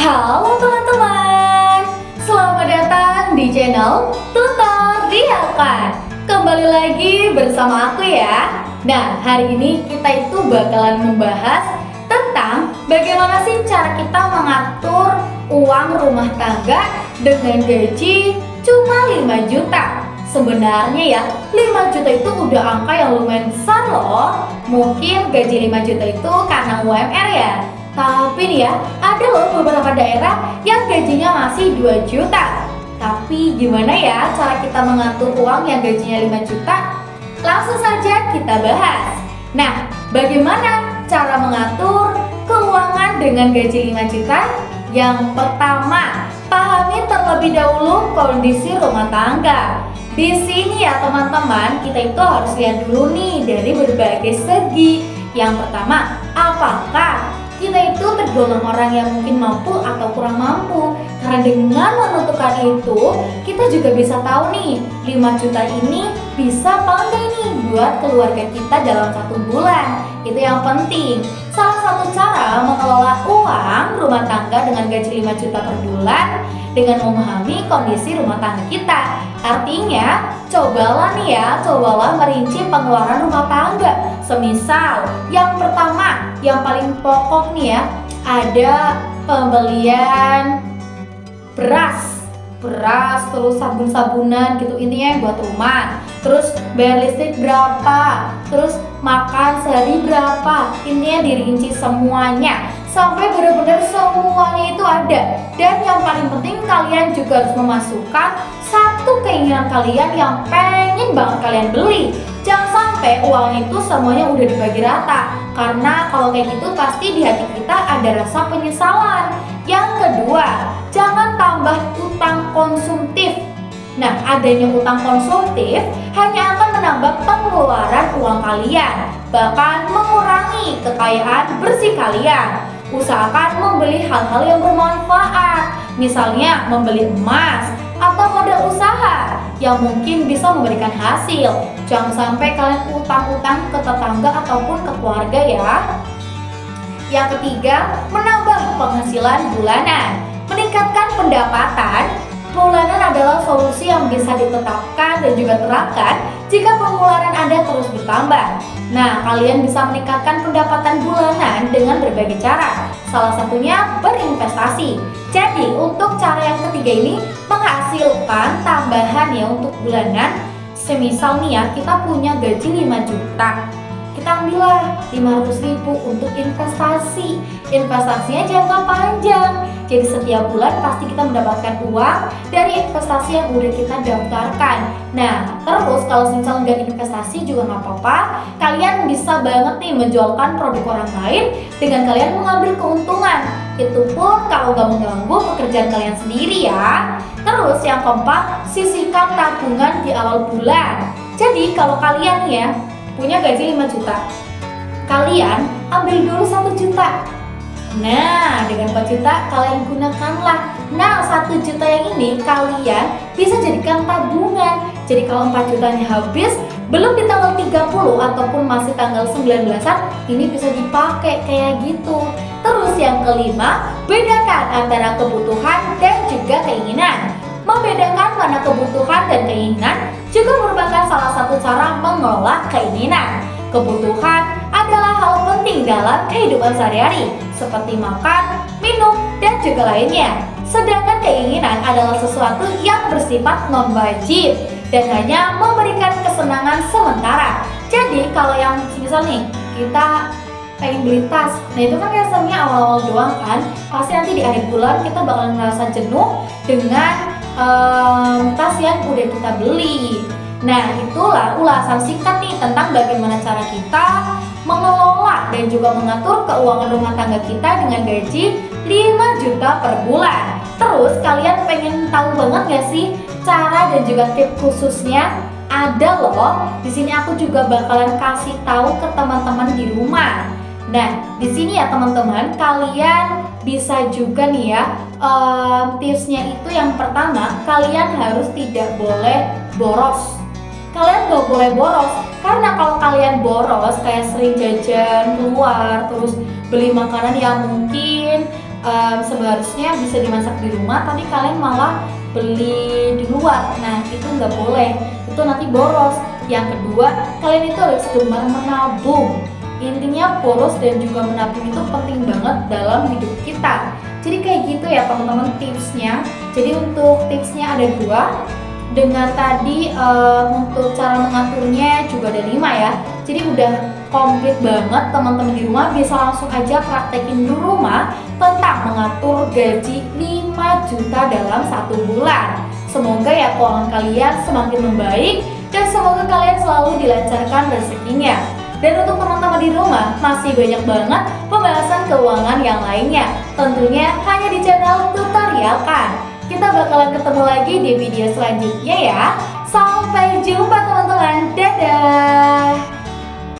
Halo teman-teman, selamat datang di channel Tutor Dialkan. Kembali lagi bersama aku ya. Nah, hari ini kita itu bakalan membahas tentang bagaimana sih cara kita mengatur uang rumah tangga dengan gaji cuma 5 juta. Sebenarnya ya, 5 juta itu udah angka yang lumayan besar loh. Mungkin gaji 5 juta itu karena UMR ya. Tapi nih ya, ada loh beberapa daerah yang gajinya masih 2 juta. Tapi gimana ya cara kita mengatur uang yang gajinya 5 juta? Langsung saja kita bahas. Nah, bagaimana cara mengatur keuangan dengan gaji 5 juta? Yang pertama, pahami terlebih dahulu kondisi rumah tangga. Di sini ya teman-teman, kita itu harus lihat dulu nih dari berbagai segi. Yang pertama, apakah kita itu tergolong orang yang mungkin mampu atau kurang mampu? Karena dengan menentukan itu, kita juga bisa tahu nih 5 juta ini bisa apa enggak nih buat keluarga kita dalam 1 bulan. Itu yang penting. Salah satu cara mengelola uang rumah tangga dengan gaji 5 juta per bulan dengan memahami kondisi rumah tangga kita. Artinya, cobalah merinci pengeluaran rumah tangga. Semisal, yang pertama, yang paling pokok nih ya, ada pembelian beras, terus sabun-sabunan gitu, intinya buat rumah. Terus bayar listrik berapa, terus makan sehari berapa, intinya dirinci semuanya sampai benar-benar semuanya itu ada. Dan yang paling penting, kalian juga harus memasukkan satu keinginan kalian yang pengen banget kalian beli. Jangan sampai uang itu semuanya udah dibagi rata, karena kalau kayak gitu pasti di hati kita ada rasa penyesalan. Yang kedua, jangan tambah utang konsumtif. Nah, adanya utang konsumtif hanya akan menambah pengeluaran uang kalian, bahkan mengurangi kekayaan bersih kalian. Usahakan membeli hal-hal yang bermanfaat, misalnya membeli emas atau modal usaha yang mungkin bisa memberikan hasil. Jangan sampai kalian utang-utang ke tetangga ataupun ke keluarga ya. Yang ketiga, menambah penghasilan bulanan. Meningkatkan pendapatan bulanan adalah solusi yang bisa ditetapkan dan juga terapkan jika pengeluaran Anda terus bertambah. Nah, kalian bisa meningkatkan pendapatan bulanan dengan berbagai cara. Salah satunya berinvestasi. Jadi, untuk cara yang ketiga ini menghasilkan tambahan ya untuk bulanan. Semisal nih ya, kita punya gaji 5 juta. Kita ambillah 500.000 untuk investasi. Investasinya jangka panjang. Jadi setiap bulan pasti kita mendapatkan uang dari investasi yang udah kita daftarkan. Nah, terus kalau misal nggak investasi juga nggak apa-apa. Kalian bisa banget nih menjualkan produk orang lain dengan kalian mengambil keuntungan. Itu pun kalau nggak mengganggu pekerjaan kalian sendiri ya. Terus yang keempat, sisihkan tabungan di awal bulan. Jadi kalau kalian ya punya gaji 5 juta, kalian ambil dulu 1 juta. Nah, dengan 4 juta kalian gunakanlah. Nah, 1 juta yang ini kalian bisa jadikan tabungan. Jadi kalau 4 jutanya habis, belum di tanggal 30 ataupun masih tanggal 19-an, ini bisa dipakai kayak gitu. Terus yang kelima, bedakan antara kebutuhan dan juga keinginan. Membedakan mana kebutuhan dan keinginan juga merupakan salah satu cara mengelola keinginan. Kebutuhan adalah hal penting dalam kehidupan sehari-hari, seperti makan, minum, dan juga lainnya. Sedangkan keinginan adalah sesuatu yang bersifat non-wajib dan hanya memberikan kesenangan sementara. Jadi kalau yang misal nih, kita pengen beli tas, nah itu kan biasanya awal-awal doang kan. Pasti nanti di akhir bulan kita bakal merasa jenuh dengan tas yang udah kita beli. Nah, itulah ulasan singkat nih tentang bagaimana cara kita mengelola dan juga mengatur keuangan rumah tangga kita dengan gaji 5 juta per bulan. Terus kalian pengen tahu banget gak sih cara dan juga tips khususnya? Ada loh. Di sini aku juga bakalan kasih tahu ke teman-teman di rumah. Nah, di sini ya teman-teman, kalian bisa juga nih ya, tipsnya itu yang pertama, kalian harus tidak boleh boros. Kalian gak boleh boros, karena kalau kalian boros kayak sering jajan keluar, terus beli makanan yang mungkin seharusnya bisa dimasak di rumah, tapi kalian malah beli di luar. Nah, itu nggak boleh, itu nanti boros. Yang kedua, kalian itu harus gemar menabung. Intinya boros dan juga menabung itu penting banget dalam hidup kita. Jadi kayak gitu ya teman-teman tipsnya. Jadi untuk tipsnya ada 2. Dengan tadi untuk cara mengaturnya juga ada 5 ya. Jadi udah komplit banget teman-teman di rumah, bisa langsung aja praktekin di rumah tentang mengatur gaji 5 juta dalam 1 bulan. Semoga ya keuangan kalian semakin membaik dan semoga kalian selalu dilancarkan rezekinya. Dan untuk teman-teman di rumah, masih banyak banget pembahasan keuangan yang lainnya. Tentunya hanya di channel Tutorial Kan. Kita bakalan ketemu lagi di video selanjutnya ya. Sampai jumpa teman-teman. Dadah.